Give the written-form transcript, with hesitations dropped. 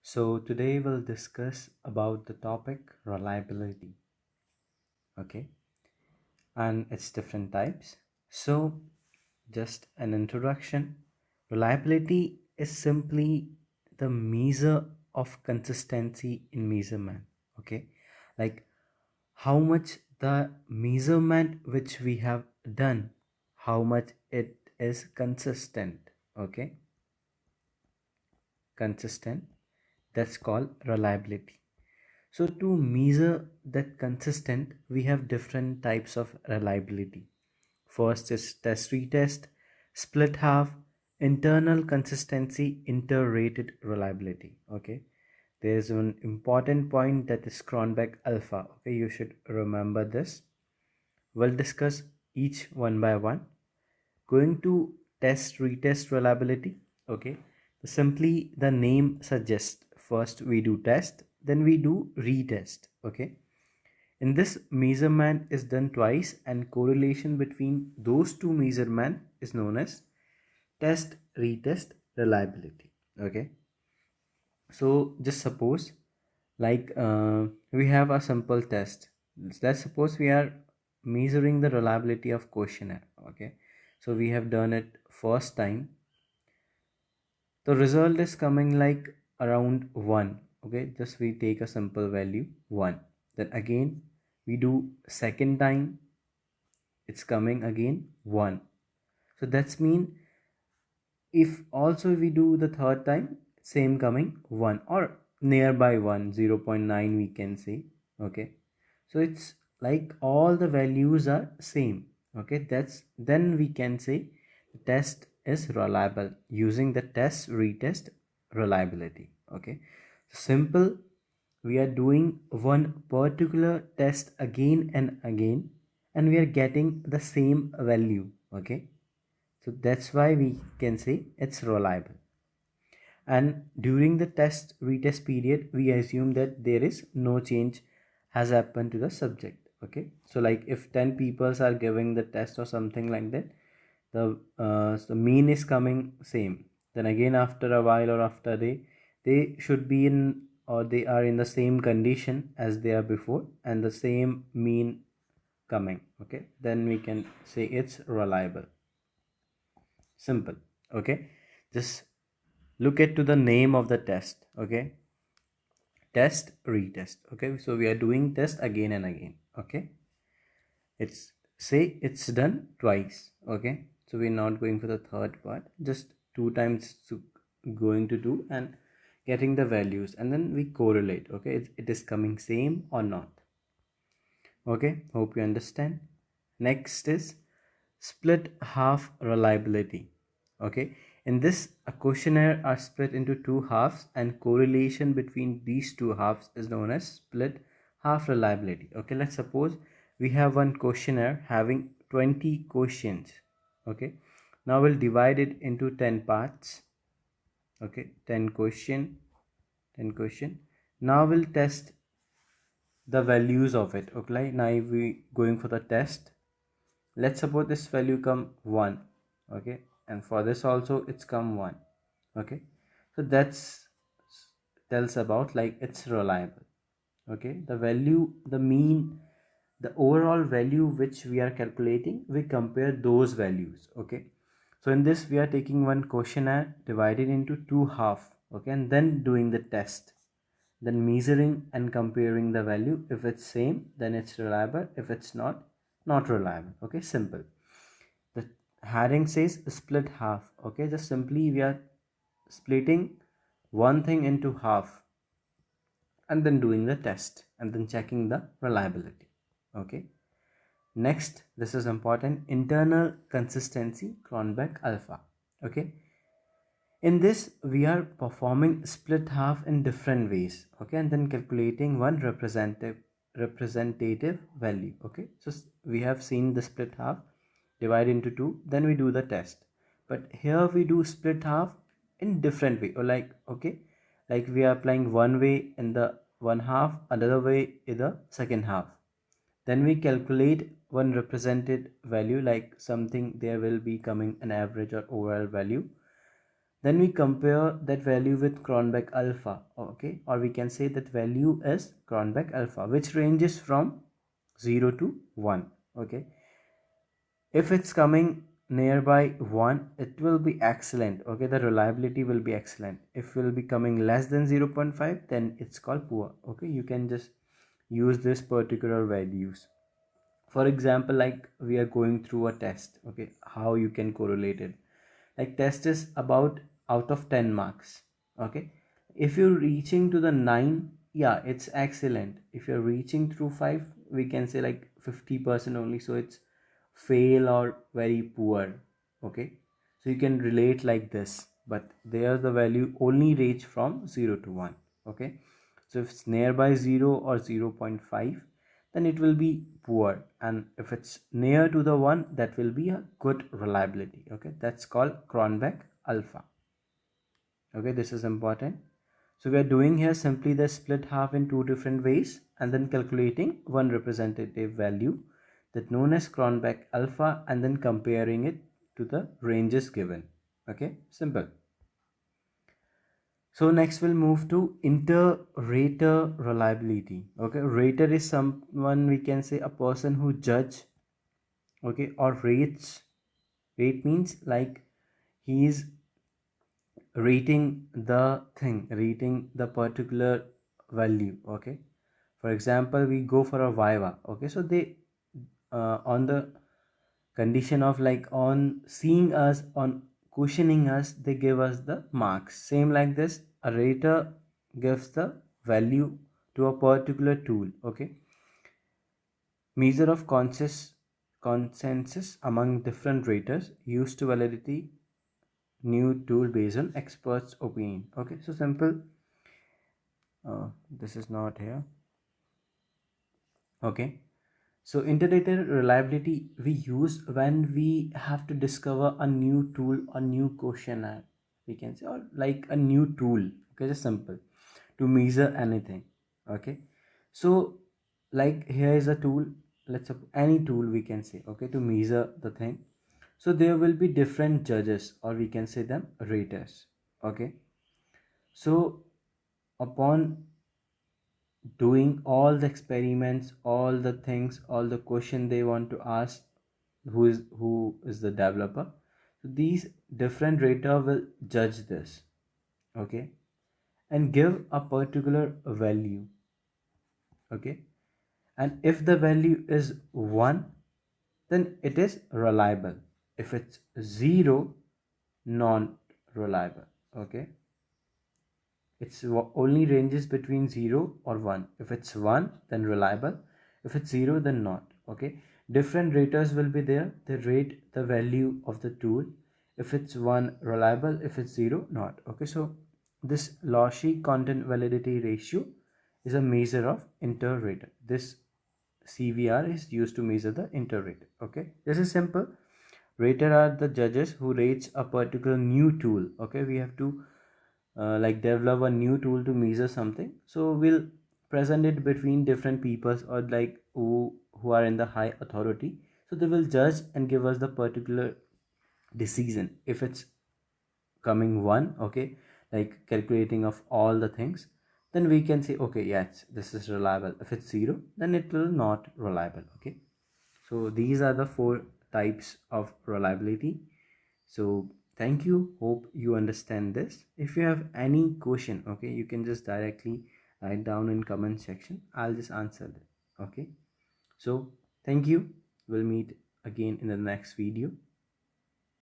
So today we'll discuss about the topic reliability, okay, and its different types. So just an introduction. Reliability is simply the measure of consistency in measurement, okay? Like how much the measurement which we have done, how much it is consistent, okay? Consistent, that's called reliability. So to measure that consistent, we have different types of reliability. First is test retest, split half, internal consistency, inter-rated reliability. Okay. There is one important point that is Cronbach alpha. Okay, you should remember this. We'll discuss each one by one. Going to test retest reliability. Okay. Simply the name suggests first we do test, then we do retest. Okay. In this, measurement is done twice and correlation between those two measurement is known as test retest reliability. Okay. So just suppose like we have a simple test. Let's suppose we are measuring the reliability of questionnaire. Okay. So we have done it first time. The result is coming like around 1. Okay. Just we take a simple value 1. Then again we do second time, it's coming again 1. So that's mean if also we do the third time, same coming 1 or nearby 1, 0.9 we can say. Okay, so it's like all the values are same. Okay, that's then we can say the test is reliable using the test retest reliability. Okay, simple, we are doing one particular test again and again and we are getting the same value. Okay, so that's why we can say it's reliable. And during the test retest period, we assume that there is no change has happened to the subject. Okay, so like if 10 people are giving the test or something like that, the mean is coming same. Then again after a while or after a day, they should be in or they are in the same condition as they are before and the same mean coming. Okay, then we can say it's reliable. Simple. Okay, just look at to the name of the test. Okay, test retest. Okay, so we are doing test again and again. Okay, it's say it's done twice. Okay, so we're not going for the third part, just two times to going to do and getting the values and then we correlate. Okay, it is coming same or not. Okay, hope you understand. Next is split half reliability. Okay, in this a questionnaire are split into two halves and correlation between these two halves is known as split half reliability. Okay, let's suppose we have one questionnaire having 20 questions. Okay, now we'll divide it into 10 parts. Okay, 10 question, 10 question. Now we'll test the values of it. Okay, now we going for the test. Let's suppose this value come 1. Okay, and for this also it's come 1. Okay, so that's tells about like it's reliable. Okay, the value, the mean, the overall value which we are calculating, we compare those values. Okay, so in this we are taking one questionnaire divided into two half. Okay, and then doing the test, then measuring and comparing the value. If it's same, then it's reliable. If it's not, not reliable. Okay, simple. The heading says split half. Okay, just simply we are splitting one thing into half and then doing the test and then checking the reliability. Okay, next, this is important, internal consistency, Cronbach alpha. Okay, in this we are performing split half in different ways. Okay, and then calculating one representative value. Okay, so we have seen the split half divide into two, then we do the test. But here we do split half in different way, or like, okay, like we are applying one way in the one half, another way in the second half. Then we calculate one represented value, like something there will be coming an average or overall value. Then we compare that value with Cronbach alpha, okay, or we can say that value is Cronbach alpha, which ranges from 0 to 1. Okay, if it's coming nearby 1, it will be excellent. Okay, the reliability will be excellent. If it will be coming less than 0.5, then it's called poor. Okay, you can just use this particular values. For example, like we are going through a test. Okay, how you can correlate it, like test is about out of 10 marks. Okay, if you're reaching to the 9, yeah, it's excellent. If you're reaching through 5, we can say like 50% only, so it's fail or very poor. Okay, so you can relate like this, but there the value only range from 0 to 1. Okay, so if it's nearby 0 or 0.5, then it will be poor, and if it's near to the 1, that will be a good reliability. Okay, that's called Cronbach alpha. Okay, this is important. So we are doing here simply the split half in two different ways and then calculating one representative value that known as Cronbach alpha and then comparing it to the ranges given. Okay, simple. So next we'll move to inter-rater reliability. Okay, rater is someone, we can say, a person who judge, okay, or rates. Rate means like he is rating the thing, rating the particular value. Okay, for example, we go for a viva. Okay, so they on the condition of like on seeing us, on questioning us, they give us the marks. Same like this, a rater gives the value to a particular tool. Okay, measure of consensus among different raters used to validity new tool based on experts opinion. Okay, so simple. This is not here. Okay, so inter-rater reliability we use when we have to discover a new tool, a new questionnaire, we can say, or like a new tool. Okay, just simple to measure anything. Okay, so like here is a tool, let's say any tool we can say, okay, to measure the thing. So there will be different judges, or we can say them raters. Okay, so upon doing all the experiments, all the things, all the question they want to ask, who is the developer, so these different rater will judge this. Okay, and give a particular value. Okay, and if the value is 1, then it is reliable. If it's 0, non reliable. Okay, it's only ranges between 0 or 1. If it's 1, then reliable. If it's 0, then not. Okay, different raters will be there. They rate the value of the tool. If it's 1, reliable. If it's 0, not. Okay, so this Lossy content validity ratio is a measure of inter-rater. This CVR is used to measure the inter-rater. Okay, this is simple. Rater are the judges who rates a particular new tool. Okay, we have to like develop a new tool to measure something, so we'll present it between different peoples, or like who are in the high authority, so they will judge and give us the particular decision. If it's coming 1, okay, like calculating of all the things, then we can say, okay, yes, this is reliable. If it's 0, then it will not reliable. Okay, so these are the 4 types of reliability. So thank you, hope you understand this. If you have any question, okay, you can just directly write down in comment section. I'll just answer it. Okay, so thank you. We'll meet again in the next video.